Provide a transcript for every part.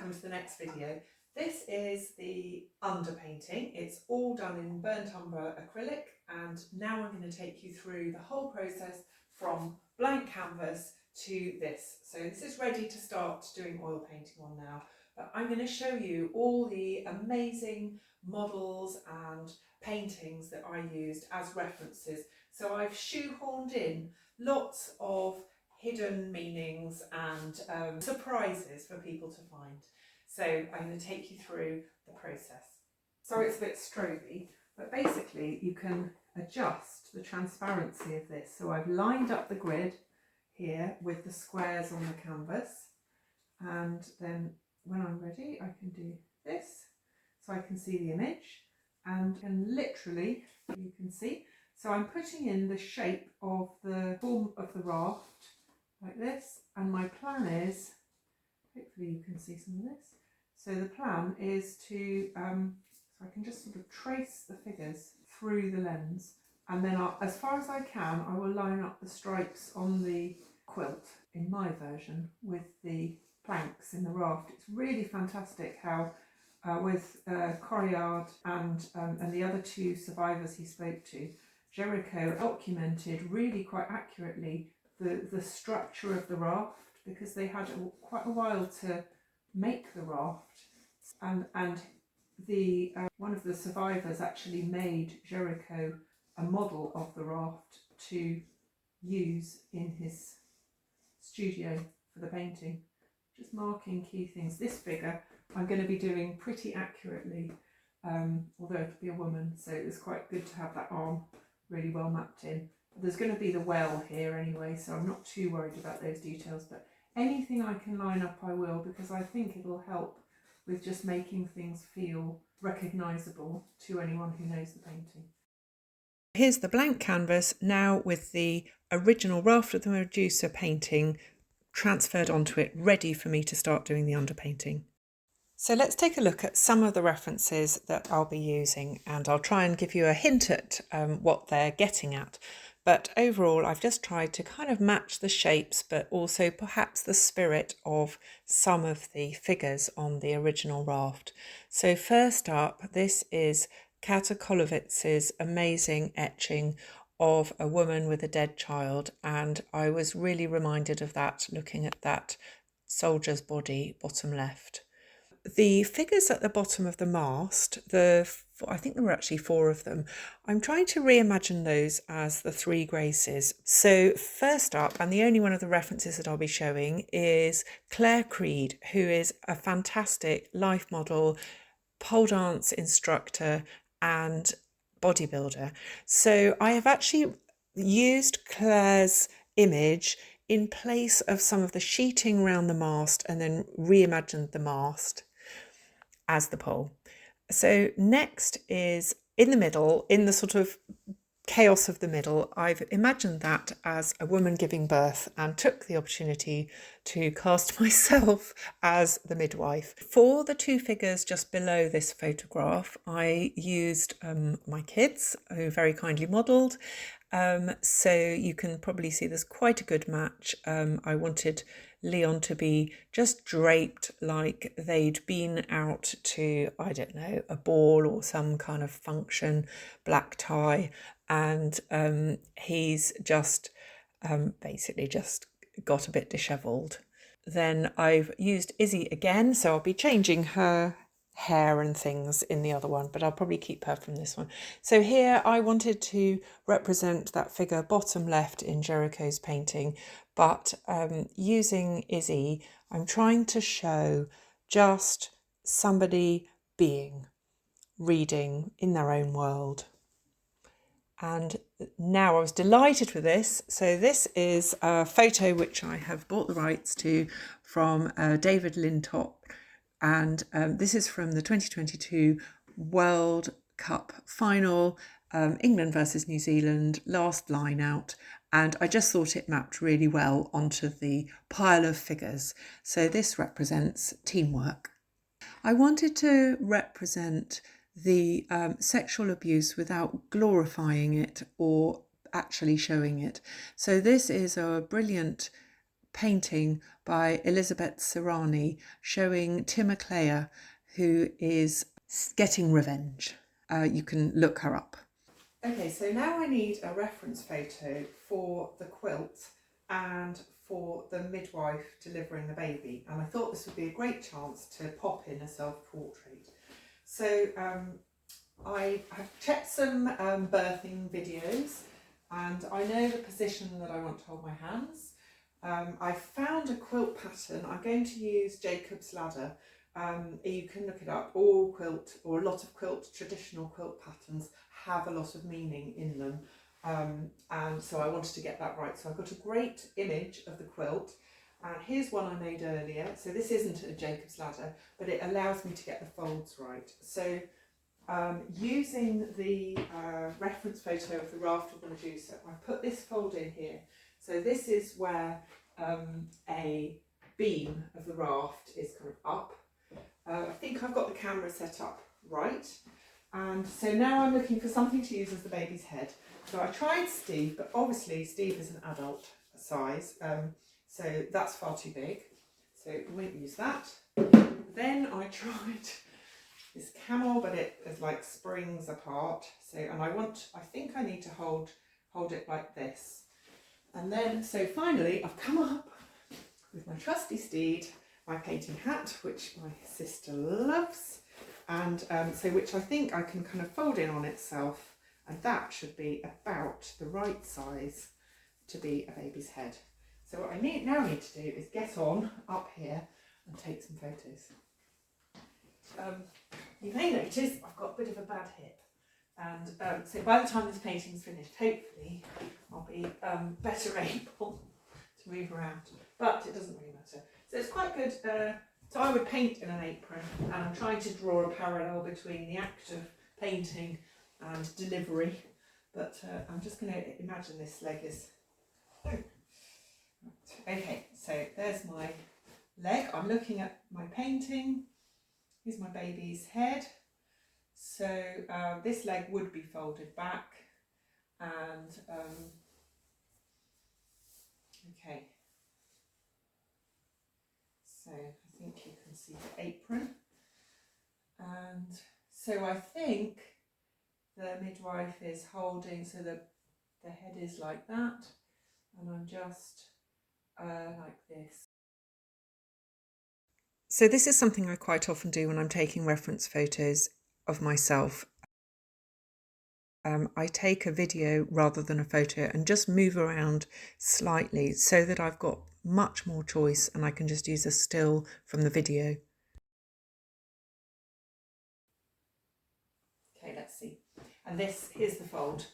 welcome to the next video. This is the underpainting. It's all done in burnt umber acrylic, and now I'm going to take you through the whole process from blank canvas to this. So this is ready to start doing oil painting on now, but I'm going to show you all the amazing models and paintings that I used as references. So I've shoehorned in lots of hidden meanings and surprises for people to find. So I'm going to take you through the process. So it's a bit strobey, but basically you can adjust the transparency of this. So I've lined up the grid here with the squares on the canvas, and then when I'm ready I can do this so I can see the image, and literally you can see. So I'm putting in the shape of the form of the raft like this, and my plan is, hopefully you can see some of this. So the plan is to, so I can just sort of trace the figures through the lens, and then as far as I can, I will line up the stripes on the quilt in my version with the planks in the raft. It's really fantastic how with Corriard and the other two survivors he spoke to, Jericho documented really quite accurately the structure of the raft, because they had quite a while to make the raft, and the one of the survivors actually made Jericho a model of the raft to use in his studio for the painting. Just marking key things. This figure I'm going to be doing pretty accurately, although it'll be a woman, so it was quite good to have that arm really well mapped in. There's going to be the well here anyway, so I'm not too worried about those details, but anything I can line up I will, because I think it'll help with just making things feel recognisable to anyone who knows the painting. Here's the blank canvas now with the original Raft of the Medusa painting transferred onto it, ready for me to start doing the underpainting. So let's take a look at some of the references that I'll be using, and I'll try and give you a hint at what they're getting at. But overall, I've just tried to kind of match the shapes, but also perhaps the spirit of some of the figures on the original raft. So first up, this is Kata Kolowitz's amazing etching of a woman with a dead child, and I was really reminded of that looking at that soldier's body, bottom left. The figures at the bottom of the mast, I think there were actually 4 of them. I'm trying to reimagine those as the 3 Graces. So first up, and the only one of the references that I'll be showing, is Claire Creed, who is a fantastic life model, pole dance instructor and bodybuilder. So I have actually used Claire's image in place of some of the sheeting around the mast, and then reimagined the mast as the pole. So next is in the middle, in the sort of chaos of the middle, I've imagined that as a woman giving birth, and took the opportunity to cast myself as the midwife. For the 2 figures just below this photograph, I used my kids, who very kindly modelled. So you can probably see there's quite a good match. I wanted Leon to be just draped like they'd been out to, I don't know, a ball or some kind of function, black tie, and he's just basically just got a bit dishevelled. Then I've used Izzy again, so I'll be changing her hair and things in the other one, but I'll probably keep her from this one. So here I wanted to represent that figure bottom left in Jericho's painting, but using Izzy, I'm trying to show just somebody being, reading in their own world. And now I was delighted with this. So this is a photo which I have bought the rights to from David Lintop, and this is from the 2022 World Cup final, England versus New Zealand, last line out, and I just thought it mapped really well onto the pile of figures. So this represents teamwork. I wanted to represent the sexual abuse without glorifying it or actually showing it. So this is a brilliant painting by Elizabeth Serrani showing Timoclea, who is getting revenge. You can look her up. Okay, so now I need a reference photo for the quilt and for the midwife delivering the baby, and I thought this would be a great chance to pop in a self-portrait. So I have checked some birthing videos, and I know the position that I want to hold my hands. I found a quilt pattern. I'm going to use Jacob's Ladder. You can look it up. All quilt, or a lot of traditional quilt patterns have a lot of meaning in them. And so I wanted to get that right. So I've got a great image of the quilt. And here's one I made earlier. So this isn't a Jacob's Ladder, but it allows me to get the folds right. So using the reference photo of the raft of the Medusa, I put this fold in here. So this is where a beam of the raft is kind of up. I think I've got the camera set up right. And so now I'm looking for something to use as the baby's head. So I tried Steve, but obviously Steve is an adult size, so that's far too big. So we won't use that. Then I tried this camel, but it is like springs apart. So, and I think I need to hold it like this. And then, so finally I've come up with my trusty steed, my painting hat, which my sister loves, and so which I think I can kind of fold in on itself, and that should be about the right size to be a baby's head. So what I now need to do is get on up here and take some photos. You may notice I've got a bit of a bad hip, and so by the time this painting's finished, hopefully I'll be better able to move around, but it doesn't really matter. So it's quite good. So I would paint in an apron, and I'm trying to draw a parallel between the act of painting and delivery, but I'm just going to imagine this leg is... Okay, so there's my leg. I'm looking at my painting. Here's my baby's head. So this leg would be folded back, and okay. So I think you can see the apron, and so I think the midwife is holding, so the head is like that, and I'm just like this. So this is something I quite often do when I'm taking reference photos of myself. I take a video rather than a photo and just move around slightly so that I've got much more choice and I can just use a still from the video. Okay, let's see. And here's the fold.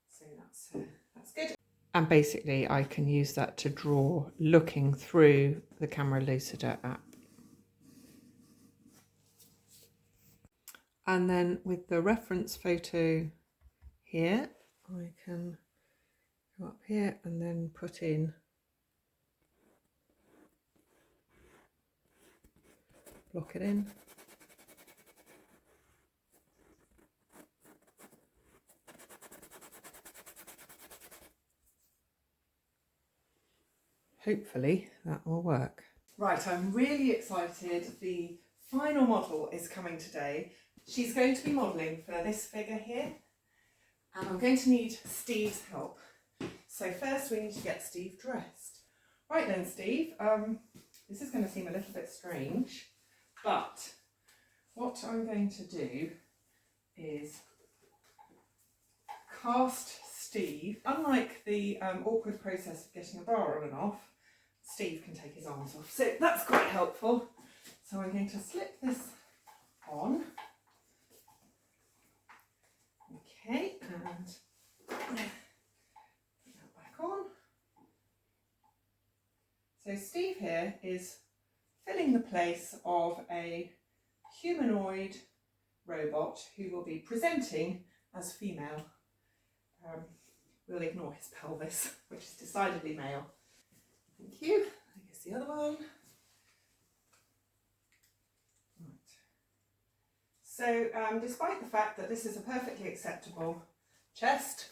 So that's good. And basically I can use that to draw looking through the Camera Lucida app. And then with the reference photo here, I can go up here and then put in block it in. Hopefully that will work. Right, I'm really excited. The final model is coming today. She's going to be modelling for this figure here, and I'm going to need Steve's help. So first we need to get Steve dressed. Right then, Steve, this is going to seem a little bit strange, but what I'm going to do is cast Steve. Unlike the awkward process of getting a bra on and off, Steve can take his arms off, so that's quite helpful. So I'm going to slip this on. Okay, and put that back on. So Steve here is filling the place of a humanoid robot who will be presenting as female. We'll ignore his pelvis, which is decidedly male. Thank you. I guess the other one. Right. So despite the fact that this is a perfectly acceptable chest,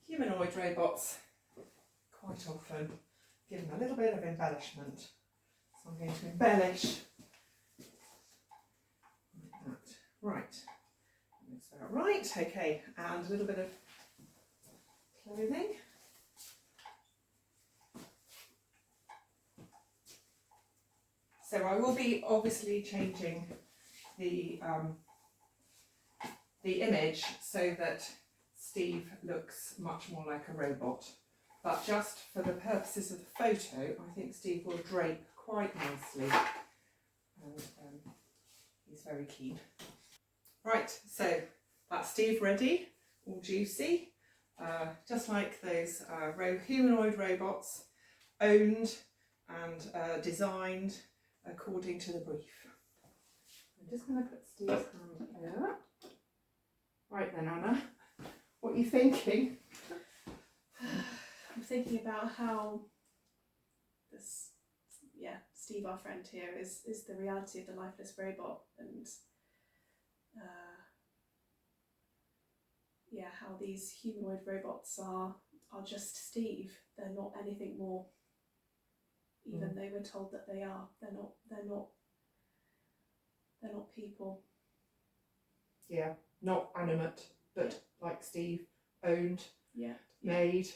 humanoid robots quite often give them a little bit of embellishment. So I'm going to embellish like that. Right, that's about right. Okay, and a little bit of clothing. So I will be obviously changing the image so that Steve looks much more like a robot. But just for the purposes of the photo, I think Steve will drape quite nicely, and he's very keen. Right, so that's Steve ready, all juicy, just like those humanoid robots, owned and designed according to the brief. I'm just going to put Steve's hand here. Right then, Anna, what are you thinking? I'm thinking about how this, Steve, our friend here, is the reality of the lifeless robot, and how these humanoid robots are just Steve. They're not anything more, even though we're told that they are. They're not people. Yeah, not animate, but like Steve, owned, yeah, made.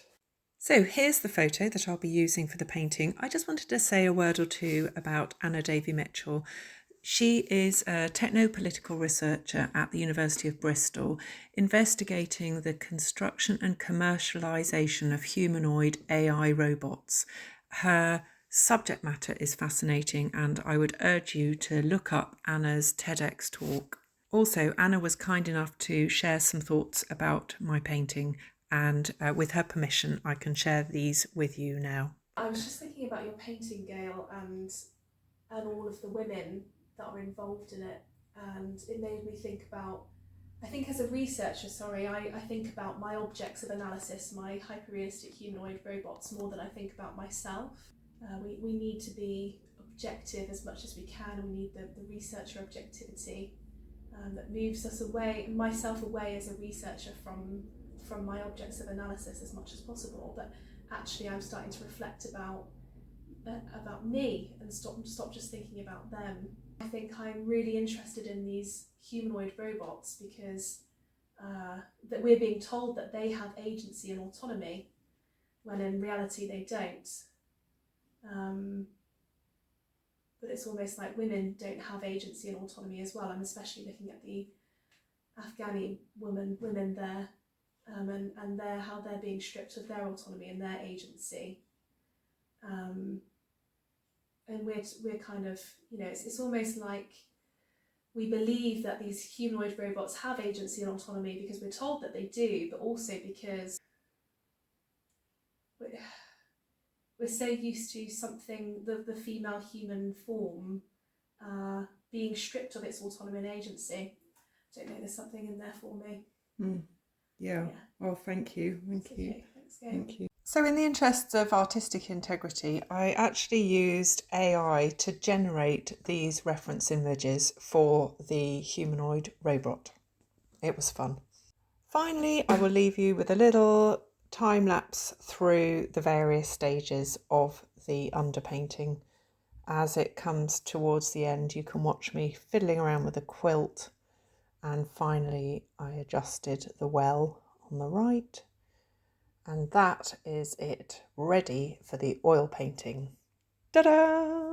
So here's the photo that I'll be using for the painting. I just wanted to say a word or two about Anna Davey-Mitchell. She is a techno-political researcher at the University of Bristol, investigating the construction and commercialisation of humanoid AI robots. Her subject matter is fascinating, and I would urge you to look up Anna's TEDx talk. Also, Anna was kind enough to share some thoughts about my painting, and with her permission, I can share these with you now. I was just thinking about your painting, Gail, and all of the women that are involved in it, and it made me think about, I think as a researcher, I think about my objects of analysis, my hyper-realistic humanoid robots, more than I think about myself. We need to be objective as much as we can. We need the researcher objectivity that moves us away, myself away as a researcher from my objects of analysis as much as possible. But actually I'm starting to reflect about me and stop just thinking about them. I think I'm really interested in these humanoid robots because that we're being told that they have agency and autonomy, when in reality they don't. But it's almost like women don't have agency and autonomy as well. I'm especially looking at the Afghani women there, and how they're being stripped of their autonomy and their agency. And we're kind of, it's almost like we believe that these humanoid robots have agency and autonomy because we're told that they do, but also because we're so used to something, the female human form, being stripped of its autonomy and agency. I don't know, there's something in there for me. Yeah. Well, thank you. Thank you. Okay, thanks, Gail. Thank you. So in the interests of artistic integrity, I actually used AI to generate these reference images for the humanoid robot. It was fun. Finally, I will leave you with a little time lapse through the various stages of the underpainting. As it comes towards the end, you can watch me fiddling around with a quilt, and finally I adjusted the well on the right, and that is it, ready for the oil painting. Ta-da!